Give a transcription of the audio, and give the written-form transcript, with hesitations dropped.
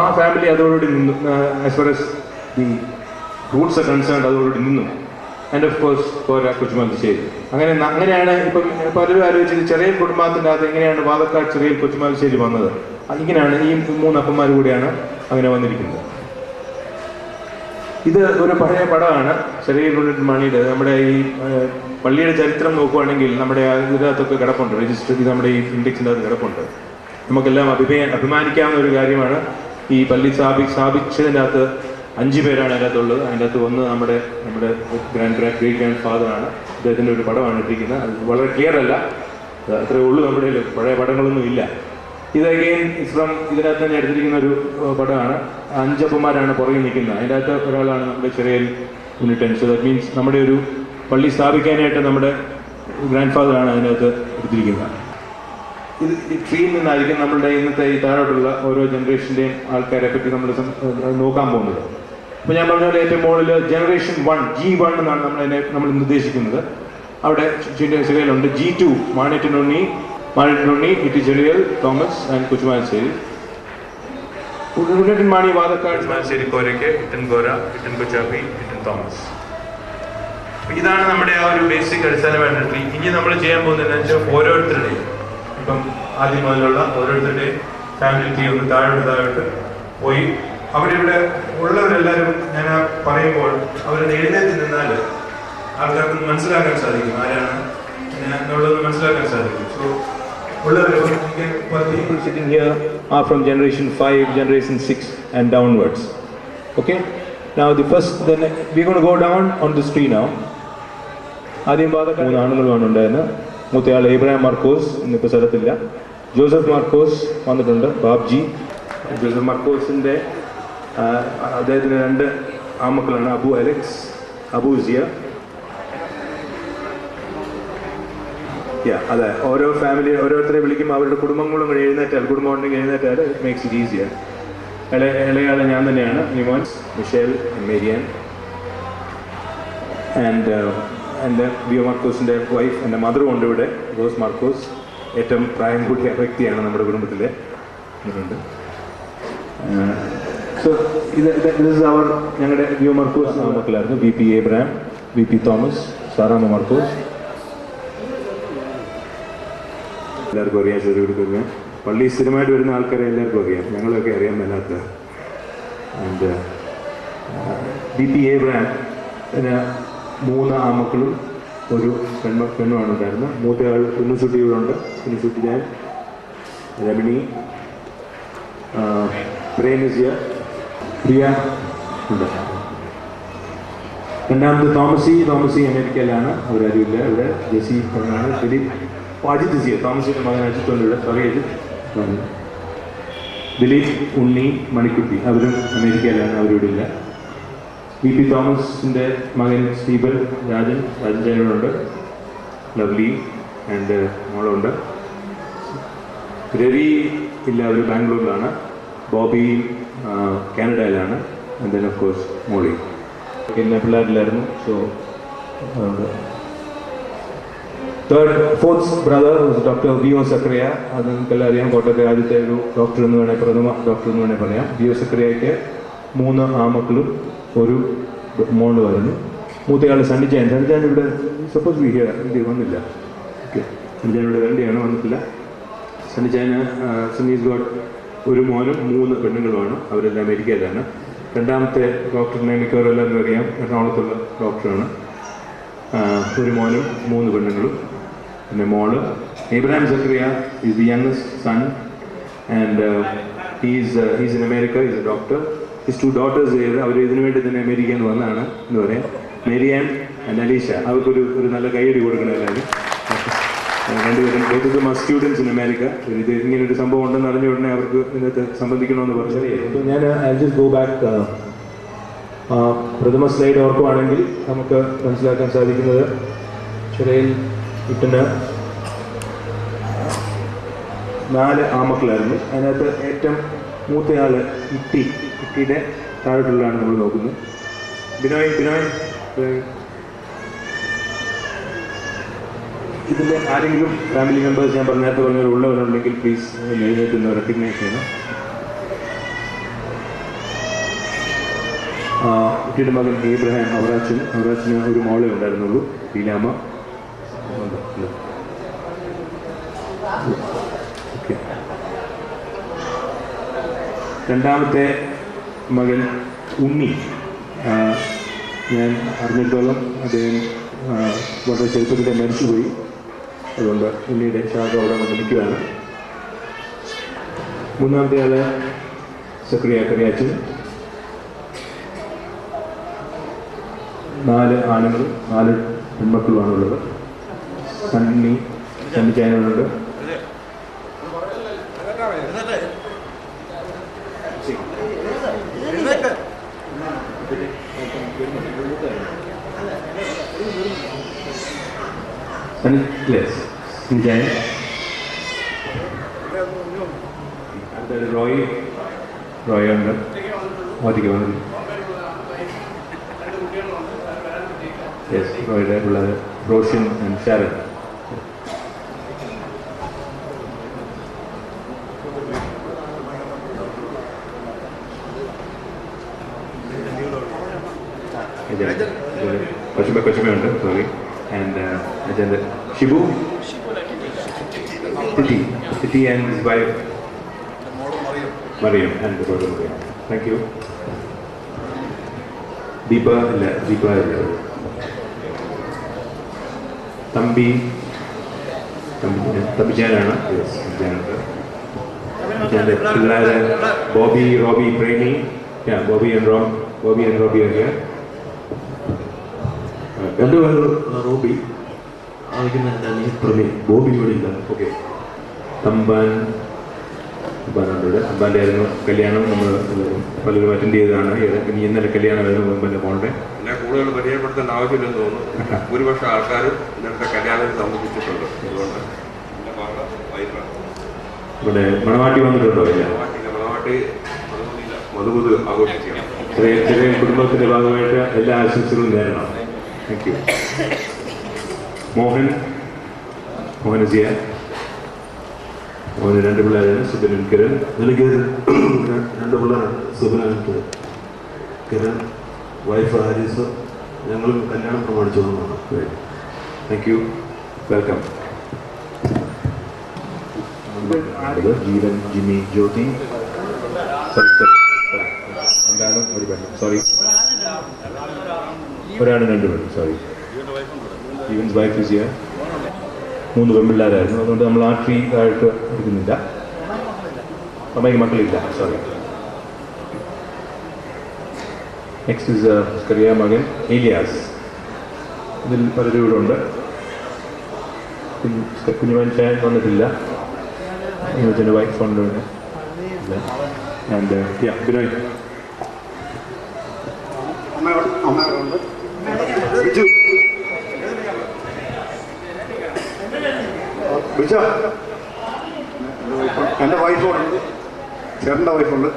ആ ഫാമിലി അതോടുകൂടി നിന്നു. As far as the roots are concerned അതോടുകൂടി നിന്നു. ആൻഡ് ഓഫ് കോഴ്സ് കോര കൊച്ചുമാലിശ്ശേരി. അങ്ങനെയാണ് ഇപ്പം പലരും ആലോചിച്ചത് ചെറിയ കുടുംബത്തിൻ്റെ അകത്ത് എങ്ങനെയാണ് വാതക്കാട് ചെറിയ കൊച്ചുമാലിശ്ശേരി വന്നത്. ഇങ്ങനെയാണ് ഈ 3 അപ്പന്മാർ കൂടിയാണ് അങ്ങനെ വന്നിരിക്കുന്നത്. ഇത് ഒരു പഴയ പടമാണ് ചെറിയ മണിയുടെ. നമ്മുടെ ഈ പള്ളിയുടെ ചരിത്രം നോക്കുകയാണെങ്കിൽ നമ്മുടെ ഇതിനകത്തൊക്കെ കിടപ്പുണ്ട്, രജിസ്റ്റർ ചെയ്ത് നമ്മുടെ ഈ ഇൻഡെക്സിൻ്റെ അകത്ത് കിടപ്പുണ്ട്. നമുക്കെല്ലാം അഭിമാനിക്കാവുന്ന ഒരു കാര്യമാണ്. ഈ പള്ളി സ്ഥാപിച്ചതിൻ്റെ അകത്ത് 5 പേരാണ് അതിനകത്തുള്ളത്. അതിൻ്റെ അകത്ത് ഒന്ന് നമ്മുടെ ഗ്രേറ്റ് ഗ്രാൻഡ് ഫാദറാണ്. അദ്ദേഹത്തിൻ്റെ ഒരു പടമാണ് ഇട്ടിരിക്കുന്നത്. അത് വളരെ ക്ലിയർ അല്ല, അത്രയേ ഉള്ളൂ. നമ്മുടെ പഴയ പടങ്ങളൊന്നും ഇല്ല. ഇത് അഗെയിൻ ഫ്രം ഇതിനകത്ത് തന്നെ എടുത്തിരിക്കുന്ന ഒരു പടമാണ്. 5 അപ്പന്മാരാണ് പുറകിൽ നിൽക്കുന്നത്. അതിൻ്റെ അകത്ത് ഒരാളാണ് നമ്മുടെ ചെറിയ ഉണ്ണിട്ടൻ. സോ ദാറ്റ് മീൻസ് നമ്മുടെ ഒരു പള്ളി സ്ഥാപിക്കാനായിട്ട് നമ്മുടെ ഗ്രാൻഡ് ഫാദറാണ് അതിനകത്ത് എടുത്തിരിക്കുന്നത്. ഇത് ഈ ട്രീയിൽ നിന്നായിരിക്കും നമ്മളുടെ ഇന്നത്തെ ഈ താഴോട്ടുള്ള ഓരോ ജനറേഷൻ്റെയും ആൾക്കാരെ പറ്റി നമ്മൾ നോക്കാൻ പോകുന്നത്. അപ്പോൾ ഞാൻ പറഞ്ഞ പോലെ ഏറ്റവും മുകളിൽ ജനറേഷൻ 1 G1 എന്നാണ് നമ്മൾ നിർദ്ദേശിക്കുന്നത്. അവിടെ ചെറിയലുണ്ട് G2 മാണിയറ്റനുണ്ണി, ഇട്ടി ചെറിയൽ, തോമസ് ആൻഡ് കൊച്ചുമാലിശ്ശേരി. ഉണ്ണിട്ടൻ മാണി വാതക്കാട് മാലിശ്ശേരി കോരയ്ക്ക്, ഇട്ടൻ കോര, ഇട്ടൻ കൊച്ചാപ്പി, ഇട്ടൻ തോമസ്. ഇതാണ് നമ്മുടെ ആ ഒരു ബേസിക് അടിസ്ഥാനമായിട്ടുള്ള ട്രീ. ഇനി നമ്മൾ ചെയ്യാൻ പോകുന്നതെന്ന് വെച്ചാൽ ഓരോരുത്തരുടെയും ഇപ്പം ആദ്യം മുതലുള്ള ഓരോരുത്തരുടെയും ഫാമിലി ട്രീ ഒന്ന് താഴോട്ട് പോയി ഇവിടെ ഉള്ളവരെല്ലാവരും ഞാൻ പറയുമ്പോൾ അവരത് എഴുന്നേറ്റ് നിന്നാൽ ആൾക്കാർക്ക് മനസ്സിലാക്കാൻ സാധിക്കും ആരാണ് എന്നുള്ളത് മനസ്സിലാക്കാൻ സാധിക്കും. So people sitting here are from generation 5, generation 6 and downwards. Okay? Now then we're going to go down on this tree now. ആദ്യം ഭാഗത്ത് 3 ആണുങ്ങളുമാണ് ഉണ്ടായിരുന്നത്. മൂത്തയാൾ ഏബ്രഹാം മാർക്കോസ്, ഇന്നിപ്പോൾ സ്ഥലത്തില്ല. ജോസഫ് മാർക്കോസ് വന്നിട്ടുണ്ട്. ബാബ്ജി. ജോസഫ് മാർക്കോസിൻ്റെ അദ്ദേഹത്തിന് 2 ആമക്കളാണ്, അബു അലക്സ്, അബു സിയ. അതെ, ഓരോ ഫാമിലി ഓരോരുത്തരെ വിളിക്കുമ്പോൾ അവരുടെ കുടുംബങ്ങളും കൂടി കുടുംബം ഉണ്ടെങ്കിൽ എഴുന്നേറ്റാൽ ഇറ്റ് മേക്സ് ഇറ്റ് ഈസിയർ. ഇളയാളെ ഞാൻ തന്നെയാണ്, നിമോൻസ്, മിഷേൽ, മേരിയാൻ എൻ്റെ വിയോ മാർക്കോസിൻ്റെ വൈഫ്, എൻ്റെ മദറും ഉണ്ട് ഇവിടെ, റോസ് മാർക്കോസ്. ഏറ്റവും പ്രായം കൂടിയ വ്യക്തിയാണ് നമ്മുടെ കുടുംബത്തിലെ. സോ ഇത് അവർ ഞങ്ങളുടെ വിയോ മാർക്കോസ് മക്കളായിരുന്നു. VP Abraham, VP Thomas, Saramma Markose. എല്ലാവർക്കും അറിയാം, ചെറുകിടക്കും അറിയാം. പള്ളി സ്ഥിരമായിട്ട് വരുന്ന ആൾക്കാരെ എല്ലാവർക്കും അറിയാം, ഞങ്ങളൊക്കെ അറിയാൻ മേലാത്ത. ആൻഡ് VP ഏബ്രഹാം 3 ആമക്കളും ഒരു പെണ്ണുമാണ് ഉണ്ടായിരുന്നത്. മൂത്തയാൾ കുഞ്ഞുസുട്ടി ഇവിടെ ഉണ്ട്. കുഞ്ഞുസുട്ടി, ഞാൻ, രമണി, പ്രേമിസ്യ, പ്രിയ ഉണ്ട്. രണ്ടാമത് തോമസി അമേരിക്കയിലാണ്, അവരാരുമില്ല ഇവിടെ. ജെസി പെണ്ണാണ്. ദിലീപ്, അജിത് ജിയ, തോമസിൻ്റെ മകൻ അജിത്തുണ്ട് ഇവിടെ. സോറി അജിത്. ദിലീപ്, ഉണ്ണി, മണിക്കുട്ടി, അവരും അമേരിക്കയിലാണ്, അവരിവിടെ ഇല്ല. VP തോമസിൻ്റെ മകൻ സ്റ്റീബൻ, രാജൻ ജയനോടുണ്ട്. ലവ്ലി ആൻഡ് മോളുണ്ട്. രവി ഇല്ല, അവർ ബാംഗ്ലൂരിലാണ്. ബോബി കാനഡയിലാണ്. And then of course Molly. പിന്നെ പിള്ളേരില്ലായിരുന്നു. സോ അതുകൊണ്ട് fourth brother doctor VO Zachariah. അത് നിങ്ങൾക്കെല്ലാം അറിയാം, കോട്ടയത്തെ ആദ്യത്തെ ഒരു ഡോക്ടർ എന്ന് വേണേൽ, പ്രഥമ ഡോക്ടർ എന്ന് വേണേൽ പറയാം. VO സക്രിയയ്ക്ക് 3 ആമക്കളും ഒരു മോള് വരുന്നു. മൂത്തയാൾ സണ്ണിച്ചാൻ ഇവിടെ സപ്പോസ് വന്നില്ല. ഓക്കെ, സണ്ണിച്ചാൻ ഇവിടെ വരേണ്ടിയാണ്, വന്നിട്ടില്ല. സണ്ണിച്ചാന് സണ്ണീസ് ഗോഡ് ഒരു മോനും 3 പെണ്ണുങ്ങളുമാണ്. അവരെല്ലാം അമേരിക്കയിലാണ്. രണ്ടാമത്തെ ഡോക്ടറിനെ മിക്കവരെല്ലാവരും അറിയാം, എറണാകുളത്തുള്ള ഡോക്ടറാണ്. ഒരു മോനും 3 പെണ്ണുങ്ങളും. പിന്നെ മോള് Abraham Zachariah is the youngest son and he's in America, is a doctor. His 2 daughters അവർ ഇതിനു വേണ്ടി തന്നെ അമേരിക്കയിൽ നിന്ന് വന്നതാണ് എന്ന് പറയാം. Mary Ann and Alisha. അവർക്കൊരു നല്ല കൈയടി കൊടുക്കണം എല്ലാവരും. രണ്ടുപേരും ബോത്ത് മാ സ്റ്റുഡൻസ് ഇൻ അമേരിക്ക. ഇത് ഇങ്ങനൊരു സംഭവം ഉണ്ടെന്ന് അറിഞ്ഞ ഉടനെ അവർക്ക് ഇതിനകത്ത് സംബന്ധിക്കണമെന്ന് പറഞ്ഞത്. അപ്പോൾ ഞാൻ ഐ ജസ്റ്റ് ഗോ ബാക്ക്. പ്രഥമ സ്ലൈഡ് ഓർക്കുവാണെങ്കിൽ നമുക്ക് മനസ്സിലാക്കാൻ സാധിക്കുന്നത് ചെറിയ ഇട്ടിന് 4 ആമക്കളായിരുന്നു. അതിനകത്ത് ഏറ്റവും മൂത്തയാൾ ഇട്ടിയുടെ താഴോട്ടുള്ളതാണ് നമ്മൾ നോക്കുന്നത്. ബിനോയ് ഇതിൻ്റെ ആരെങ്കിലും ഫാമിലി മെമ്പേഴ്സ് ഞാൻ നേരത്തെ പറഞ്ഞവർ ഉള്ളവരുണ്ടെങ്കിൽ പ്ലീസ് എഴുന്നേറ്റ് റെക്കഗ്നൈസ് ചെയ്യണം. കുട്ടിയുടെ മകൻ ഏബ്രഹാം അവറാച്ചന് ഒരു മോളെ ഉണ്ടായിരുന്നുള്ളൂ, ലീലാമ്മ. ഓക്കെ. രണ്ടാമത്തെ മകൻ ഉണ്ണി. ഞാൻ അറിഞ്ഞിടത്തോളം അദ്ദേഹം വളരെ ചെറുപ്പത്തിലെ മരിച്ചുപോയി. അതുകൊണ്ട് ഉണ്ണിയുടെ ശാഖ അവിടെ നിൽക്കുകയാണ്. മൂന്നാമത്തെ ആള് കറിയാച്ചൻ. 4 ആണുങ്ങളും 4 പെൺമക്കളുമാണുള്ളത്. സണ്ണി ചാനലുണ്ട്. റോയ് ഉണ്ട്. റോയുടെ പിള്ളേർ റോഷൻ ആൻഡ് ഷാരൻ. കൊച്ചുമയുണ്ട്, സോറി. ആൻഡ് അജയൻ്റെ Shibu, Titi and his wife Mariam and the daughter Mariam. Thank you. Deepa Tambi Janana. Yes, Janana. Bobby, Robbie, Premi. Yeah, Bobby and Robbie are here. Robbie. Bobby ഇവിടെ. Okay. അമ്പാൻ്റെ ആയിരുന്നു കല്യാണം. നമ്മൾ പലരും attend ചെയ്തതാണ്. ഇന്നലെ കല്യാണം ആയിരുന്നു മുമ്പ് പോകണ്ടേ. എന്നെ കൂടുതൽ പരിചയപ്പെടുത്തേണ്ട ആവശ്യമില്ലെന്ന് തോന്നുന്നു. ഭൂരിപക്ഷം ആൾക്കാരും ഇന്നത്തെ കല്യാണത്തെ സംബന്ധിച്ചിട്ടുണ്ട്. അതുകൊണ്ട് ഇവിടെ മണവാട്ടി വന്നിട്ടുണ്ടോ? ഇല്ല, മണവാട്ടി മധുപുത് ആഘോഷിക്കണം. ചെറിയ കുടുംബത്തിന്റെ ഭാഗമായിട്ട് എല്ലാ ആശംസകളും നേരണം. Thank you. മോഹനജിയ. മോഹന് 2 പിള്ളേരാണ്, സുബിനും കിരൺ. എനിക്ക് 2 പിള്ളേരാണ്, സുബിനും കിരൺ. വൈഫ് ഹാരിസ്. ഞങ്ങൾ കല്യാണം പ്രമാണിച്ചു വന്നതാണ്. Thank you. Welcome. Jeevan, Jimmy, Jyothi. എന്താണ് ഒരു പെണ്ണ്? സോറി, ഒരാണ് 2 പെണ്ണ്. Sorry. Jeevan's wife is here. 3 പെൺപിള്ളേരായിരുന്നു. അതുകൊണ്ട് നമ്മൾ ആയിട്ട് എടുക്കുന്നില്ല. അമ്മയ്ക്ക് മക്കളില്ല. സോറി. നെക്സ്റ്റ് ഇസ് കറിയ മകൻ ഏലിയാസ്. ഇതിൽ പലരും ഇവിടെ ഉണ്ട്. കുഞ്ഞുമനുഷ്യൻ വന്നിട്ടില്ല. കുഞ്ഞുമനുഷ്യൻ്റെ വൈഫ് ഉണ്ട്. ആൻഡ് ബിനോയ്. എൻ്റെ വൈഫുണ്ട്, ചേട്ടൻ്റെ വൈഫുണ്ട്.